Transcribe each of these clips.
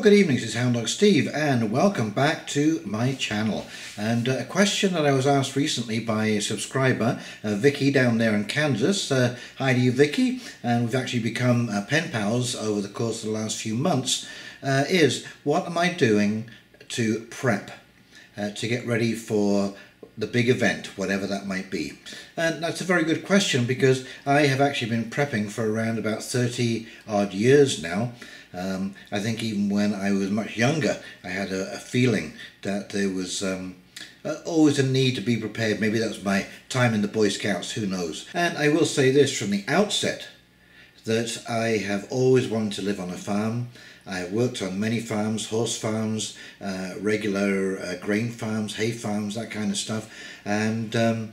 Well, good evening, this is Hound Dog Steve and welcome back to my channel. And a question that I was asked recently by a subscriber, Vicky down there in Kansas. Hi to you, Vicky, and we've actually become pen pals over the course of the last few months, is what am I doing to prep, to get ready for the big event, whatever that might be? And that's a very good question because I have actually been prepping for around about 30 odd years now. I think even when I was much younger, I had a feeling that there was always a need to be prepared. Maybe that was my time in the Boy Scouts, who knows. And I will say this from the outset, that I have always wanted to live on a farm. I have worked on many farms, horse farms, regular grain farms, hay farms, that kind of stuff. And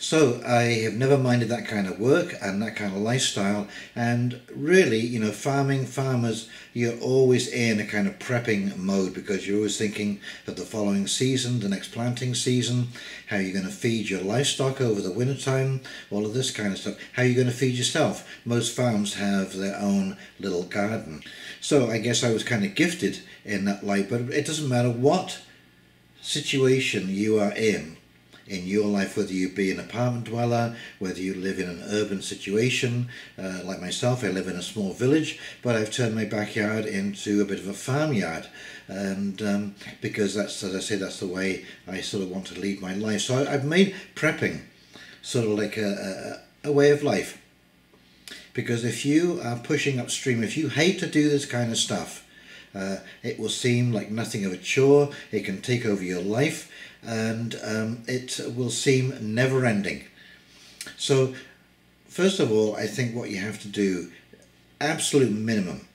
so I have never minded that kind of work and that kind of lifestyle. And really, you know, farmers, you're always in a kind of prepping mode because you're always thinking of the following season, the next planting season, how you're going to feed your livestock over the winter time, all of this kind of stuff. How you're going to feed yourself. Most farms have their own little garden. So I guess I was kind of gifted in that light, but it doesn't matter what situation you are in your life, whether you be an apartment dweller, whether you live in an urban situation, like myself. I live in a small village, but I've turned my backyard into a bit of a farmyard, and because that's, as I say, that's the way I sort of want to lead my life. So I've made prepping sort of like a way of life. Because if you are pushing upstream, if you hate to do this kind of stuff, it will seem like nothing of a chore. It can take over your life, and it will seem never-ending. So, first of all, I think what you have to do, absolute minimum,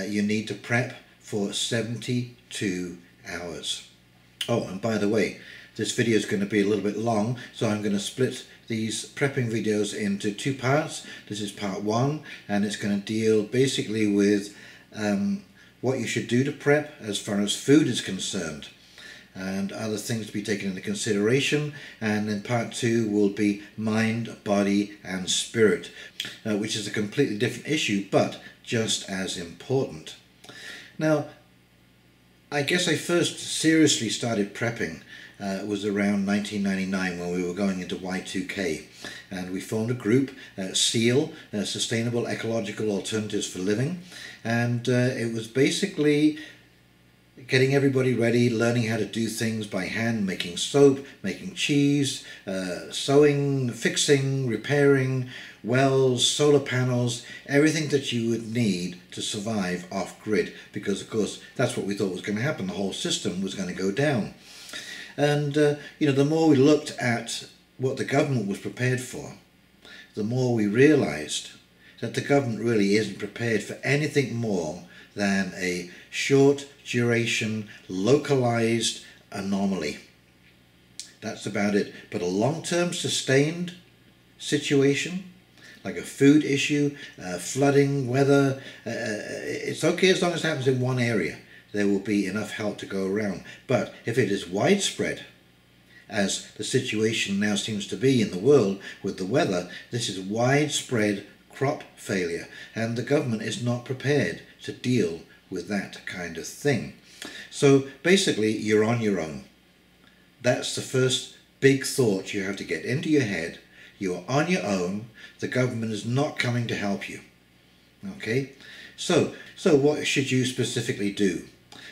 you need to prep for 72 hours. Oh, and by the way, this video is going to be a little bit long, so I'm going to split these prepping videos into two parts. This is part one, and it's going to deal basically with what you should do to prep as far as food is concerned and other things to be taken into consideration. And then part two will be mind, body and spirit, which is a completely different issue but just as important. Now, I guess I first seriously started prepping was around 1999 when we were going into Y2K, and we formed a group, SEAL, Sustainable Ecological Alternatives for Living, and it was basically getting everybody ready, learning how to do things by hand, making soap, making cheese, sewing, fixing, repairing wells, solar panels, everything that you would need to survive off-grid, because of course that's what we thought was going to happen. The whole system was going to go down. And you know, the more we looked at what the government was prepared for, the more we realized that the government really isn't prepared for anything more than a short duration, localized anomaly. That's about it. But a long-term sustained situation, like a food issue, flooding, weather, it's okay as long as it happens in one area. There will be enough help to go around. But if it is widespread, as the situation now seems to be in the world with the weather, this is widespread crop failure, and the government is not prepared to deal with that kind of thing. So basically, you're on your own. That's the first big thought you have to get into your head. You are on your own. The government is not coming to help you. Okay? So what should you specifically do?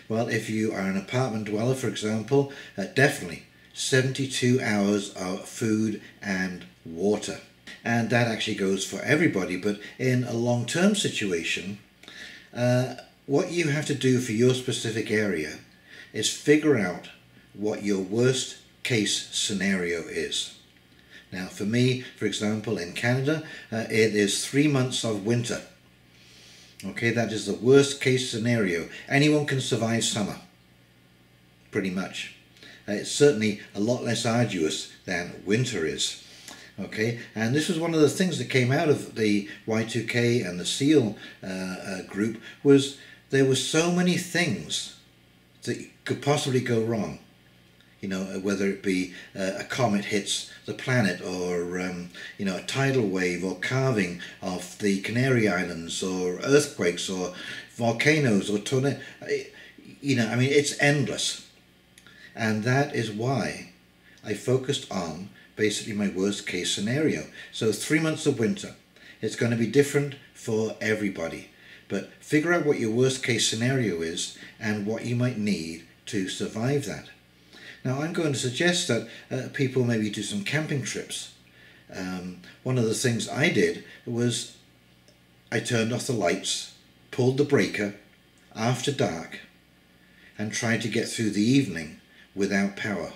Well, if you are an apartment dweller, for example, definitely 72 hours of food and water. And that actually goes for everybody, but in a long-term situation, what you have to do for your specific area is figure out what your worst case scenario is. Now, for me, for example, in Canada, it is 3 months of winter. Okay, that is the worst case scenario. Anyone can survive summer, pretty much. It's certainly a lot less arduous than winter is. Okay, and this was one of the things that came out of the Y2K and the SEAL group, was there were so many things that could possibly go wrong. You know, whether it be a comet hits the planet, or you know, a tidal wave, or calving off the Canary Islands, or earthquakes, or volcanoes or tornadoes. You know, I mean, it's endless. And that is why I focused on basically my worst case scenario. So 3 months of winter. It's going to be different for everybody. But figure out what your worst case scenario is and what you might need to survive that. Now I'm going to suggest that people maybe do some camping trips. One of the things I did was I turned off the lights, pulled the breaker after dark, and tried to get through the evening without power.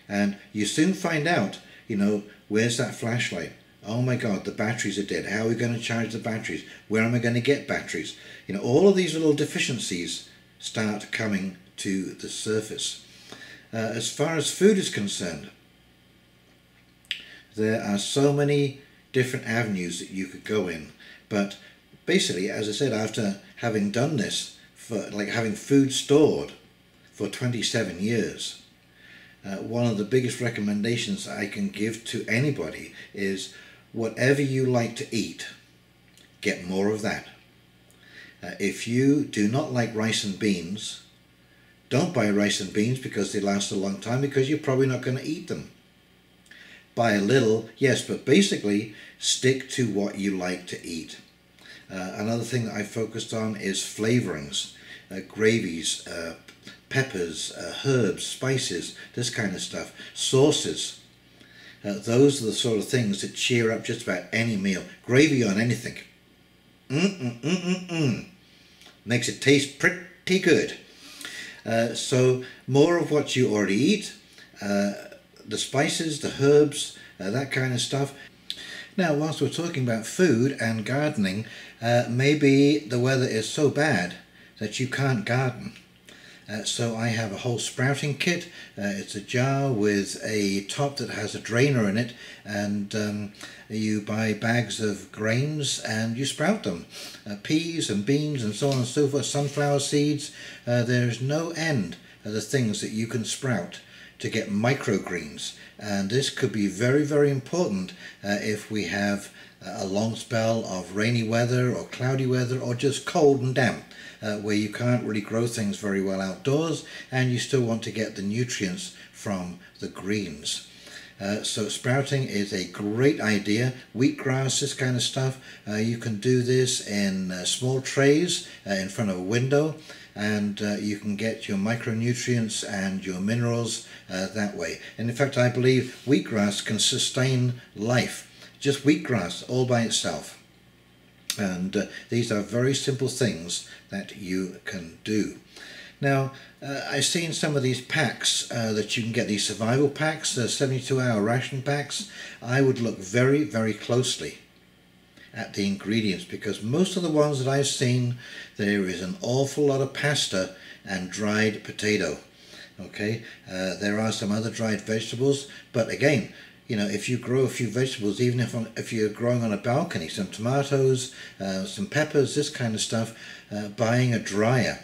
And you soon find out, you know, where's that flashlight? Oh my God, the batteries are dead. How are we going to charge the batteries? Where am I going to get batteries? You know, all of these little deficiencies start coming to the surface. As far as food is concerned, there are so many different avenues that you could go in. But basically, as I said, after having done this, for like having food stored for 27 years, one of the biggest recommendations I can give to anybody is whatever you like to eat, get more of that. If you do not like rice and beans, don't buy rice and beans because they last a long time, because you're probably not going to eat them. Buy a little, yes, but basically stick to what you like to eat. Another thing that I focused on is flavorings, gravies, peppers, herbs, spices, this kind of stuff, sauces. Those are the sort of things that cheer up just about any meal. Gravy on anything. Makes it taste pretty good. So more of what you already eat, the spices, the herbs, that kind of stuff. Now, whilst we're talking about food and gardening, maybe the weather is so bad that you can't garden. So I have a whole sprouting kit. It's a jar with a top that has a drainer in it, and you buy bags of grains and you sprout them. Peas and beans and so on and so forth, sunflower seeds. There's no end of the things that you can sprout to get microgreens, and this could be very, very important if we have a long spell of rainy weather or cloudy weather or just cold and damp, where you can't really grow things very well outdoors and you still want to get the nutrients from the greens. So sprouting is a great idea. Wheatgrass, this kind of stuff, you can do this in small trays in front of a window, and you can get your micronutrients and your minerals that way. And in fact, I believe wheatgrass can sustain life, just wheatgrass all by itself. And these are very simple things that you can do. Now, I've seen some of these packs that you can get, these survival packs, 72-hour ration packs. I would look very, very closely at the ingredients, because most of the ones that I've seen, there is an awful lot of pasta and dried potato. Okay, there are some other dried vegetables, but again, you know, if you grow a few vegetables, even if you're growing on a balcony, some tomatoes, some peppers, this kind of stuff, buying a dryer.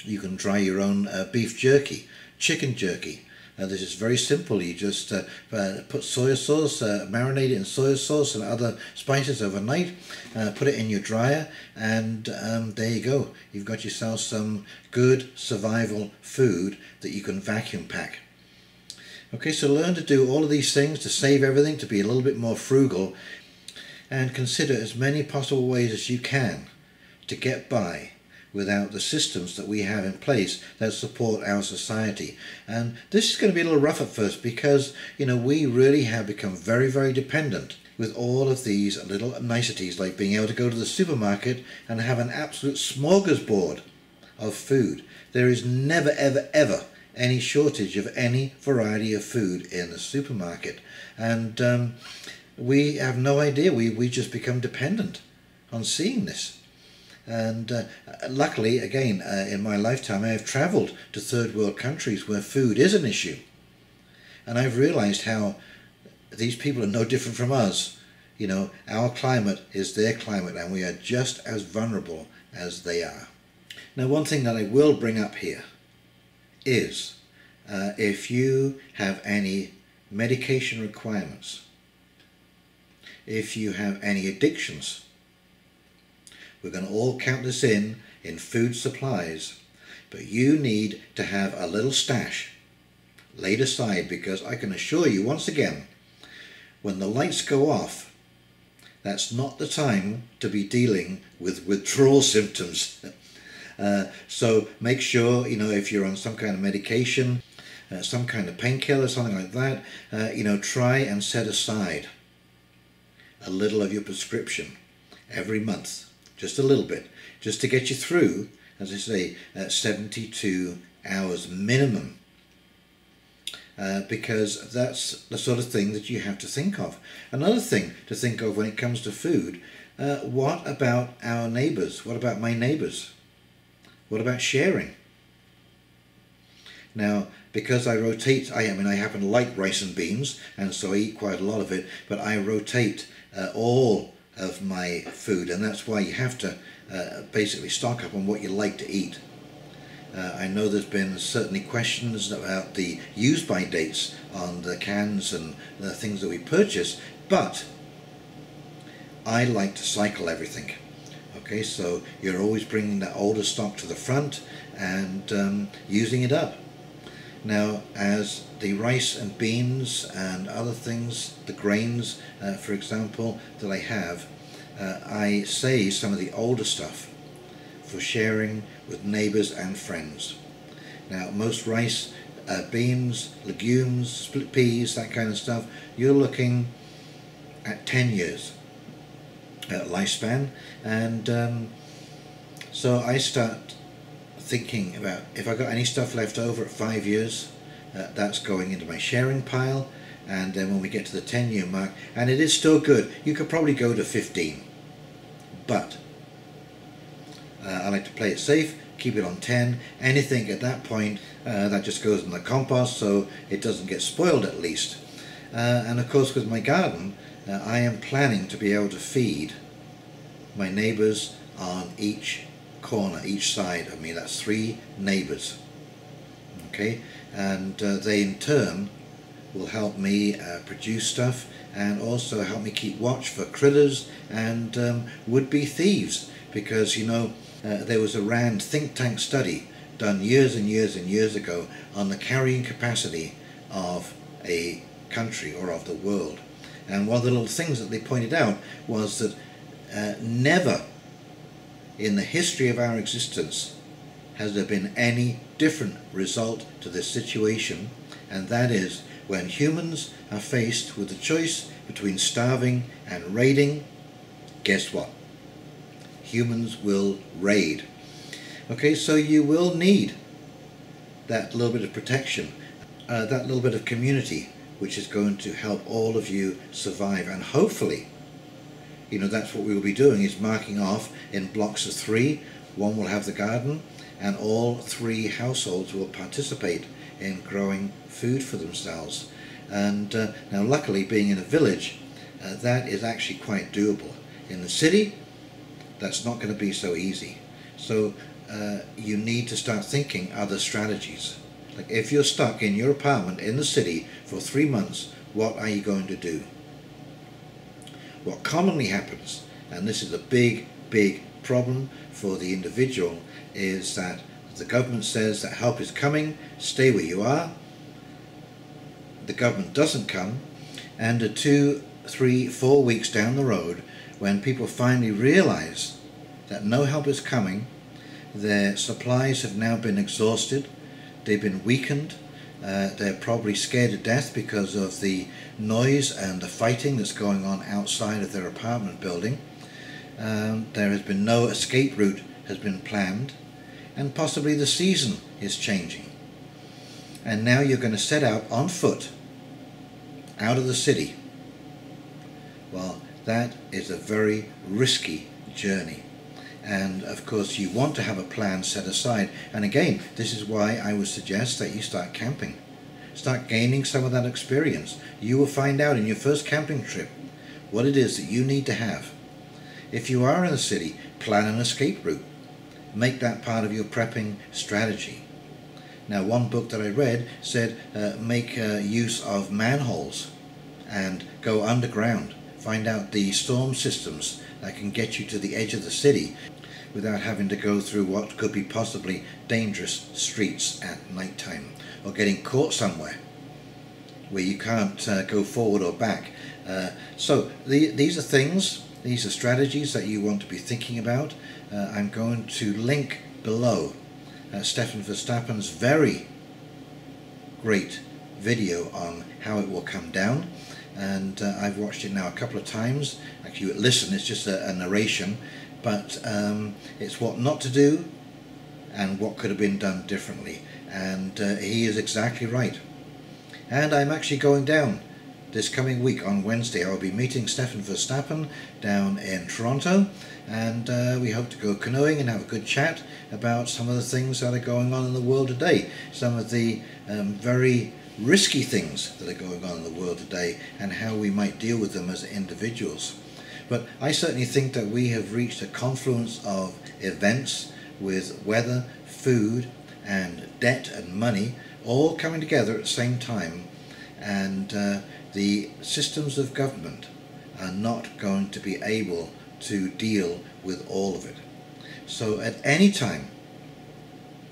You can dry your own beef jerky, chicken jerky. This is very simple. You just put soy sauce, marinate it in soy sauce and other spices overnight, put it in your dryer, and there you go. You've got yourself some good survival food that you can vacuum pack. Okay, so learn to do all of these things, to save everything, to be a little bit more frugal, and consider as many possible ways as you can to get by without the systems that we have in place that support our society. And this is going to be a little rough at first, because, you know, we really have become very, very dependent with all of these little niceties, like being able to go to the supermarket and have an absolute smorgasbord of food. There is never, ever, ever any shortage of any variety of food in the supermarket. And we have no idea. We just become dependent on seeing this. And luckily, again, in my lifetime, I have travelled to third world countries where food is an issue. And I've realised how these people are no different from us. You know, our climate is their climate, and we are just as vulnerable as they are. Now, one thing that I will bring up here is if you have any medication requirements, if you have any addictions, We're going to all count this in food supplies. But you need to have a little stash laid aside, because I can assure you once again, when the lights go off, that's not the time to be dealing with withdrawal symptoms. So make sure, if you're on some kind of medication, some kind of painkiller, something like that, try and set aside a little of your prescription every month, just a little bit, just to get you through, as I say, 72 hours minimum. Because that's the sort of thing that you have to think of. Another thing to think of when it comes to food, what about our neighbours? What about my neighbours? What about sharing? Now, because I rotate, I happen to like rice and beans, and so I eat quite a lot of it, but I rotate all of my food, and that's why you have to basically stock up on what you like to eat. I know there's been certainly questions about the use-by dates on the cans and the things that we purchase, but I like to cycle everything. Okay, so you're always bringing that older stock to the front and using it up. Now, as the rice and beans and other things, the grains, for example, that I have, I save some of the older stuff for sharing with neighbours and friends. Now, most rice, beans, legumes, split peas, that kind of stuff, you're looking at 10 years lifespan, and so I start thinking about, if I got any stuff left over at 5 years, that's going into my sharing pile, and then when we get to the 10-year mark, and it is still good, you could probably go to 15, but I like to play it safe, keep it on 10. Anything at that point, that just goes in the compost, so it doesn't get spoiled at least. And of course, with my garden, I am planning to be able to feed my neighbours on each corner, each side of me. That's 3 neighbours. Okay, and they in turn will help me produce stuff, and also help me keep watch for critters and would-be thieves, because there was a RAND think tank study done years and years and years ago on the carrying capacity of a country or of the world, and one of the little things that they pointed out was that never in the history of our existence has there been any different result to this situation, and that is when humans are faced with the choice between starving and raiding, guess what? Humans will raid. Okay, so you will need that little bit of protection, that little bit of community, which is going to help all of you survive. And hopefully, that's what we will be doing, is marking off in blocks of 3. One will have the garden, and all 3 households will participate in growing food for themselves. And now, luckily, being in a village, that is actually quite doable. In the city, that's not going to be so easy. So you need to start thinking other strategies. Like, if you're stuck in your apartment in the city for 3 months, what are you going to do? What commonly happens, and this is a big problem for the individual, is that the government says that help is coming, stay where you are. The government doesn't come, and 2, 3, 4 weeks down the road, when people finally realize that no help is coming, their supplies have now been exhausted, they've been weakened, they're probably scared to death because of the noise and the fighting that's going on outside of their apartment building. There has been no escape route has been planned, and possibly the season is changing. And now you're going to set out on foot out of the city. Well, that is a very risky journey, and of course you want to have a plan set aside. And again, this is why I would suggest that you start camping. Start gaining some of that experience. You will find out in your first camping trip what it is that you need to have. If you are in the city, plan an escape route. Make that part of your prepping strategy. Now, one book that I read said make use of manholes and go underground. Find out the storm systems that can get you to the edge of the city. without having to go through what could be possibly dangerous streets at night time, or getting caught somewhere where you can't go forward or back. So these are things, these are strategies that you want to be thinking about. I'm going to link below Stefan Verstappen's very great video on how it will come down, and I've watched it now a couple of times. Actually, listen, it's just a narration, but it's what not to do and what could have been done differently, and he is exactly right. And I'm actually going down this coming week on Wednesday. I'll be meeting Stefan Verstappen down in Toronto, and we hope to go canoeing and have a good chat about some of the things that are going on in the world today, some of the very risky things that are going on in the world today, and how we might deal with them as individuals. But I certainly think that we have reached a confluence of events with weather, food and debt and money all coming together at the same time, and the systems of government are not going to be able to deal with all of it. So at any time,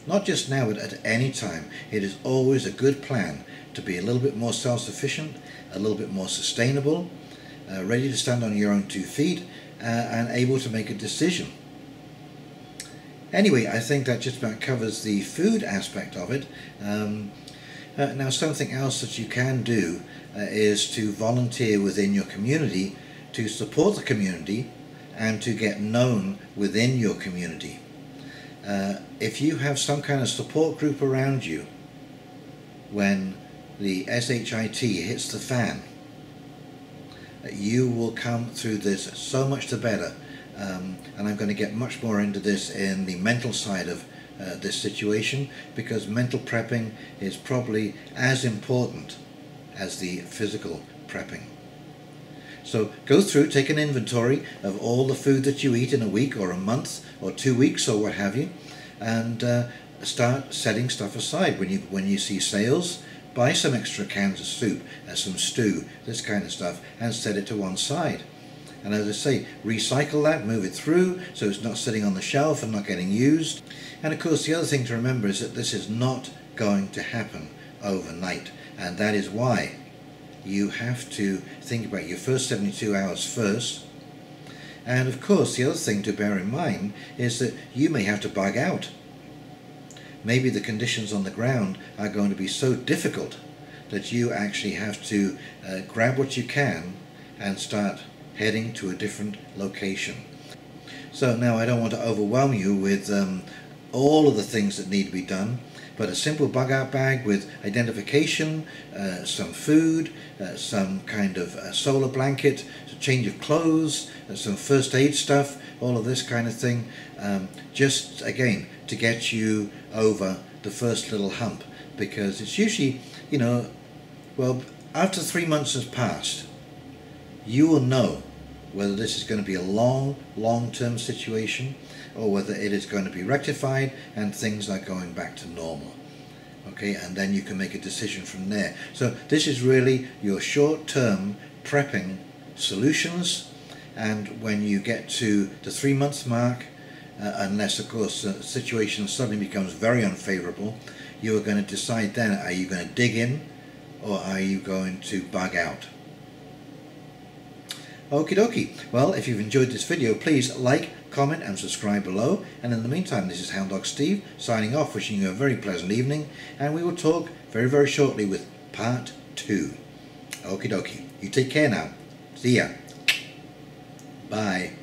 not just now, but at any time, it is always a good plan to be a little bit more self-sufficient, a little bit more sustainable, ready to stand on your own 2 feet, and able to make a decision. Anyway, I think that just about covers the food aspect of it. Now, something else that you can do is to volunteer within your community, to support the community and to get known within your community. If you have some kind of support group around you when the SHIT hits the fan, you will come through this so much the better. And I'm going to get much more into this in the mental side of this situation, because mental prepping is probably as important as the physical prepping. So go through, take an inventory of all the food that you eat in a week or a month or 2 weeks or what have you, and start setting stuff aside. When you see sales, buy some extra cans of soup, some stew, this kind of stuff, and set it to one side. And as I say, recycle that, move it through so it's not sitting on the shelf and not getting used. And of course, the other thing to remember is that this is not going to happen overnight, and that is why you have to think about your first 72 hours first. And of course, the other thing to bear in mind is that you may have to bug out. Maybe the conditions on the ground are going to be so difficult that you actually have to grab what you can and start heading to a different location. So now, I don't want to overwhelm you with all of the things that need to be done, but a simple bug out bag with identification, some food, some kind of solar blanket, a change of clothes, some first aid stuff, all of this kind of thing, just again to get you over the first little hump, because it's usually, you know, well, after 3 months has passed, you will know whether this is going to be a long-term situation, or whether it is going to be rectified and things are going back to normal. Okay, and then you can make a decision from there. So this is really your short-term prepping solutions, and when you get to the 3 month mark, unless of course the situation suddenly becomes very unfavorable, you are going to decide then, are you going to dig in or are you going to bug out? Okie dokie. Well, if you've enjoyed this video, please like, comment and subscribe below. And in the meantime, this is Hound Dog Steve signing off, wishing you a very pleasant evening, and we will talk very shortly with part 2. Okie dokie. You take care now. See ya. Bye.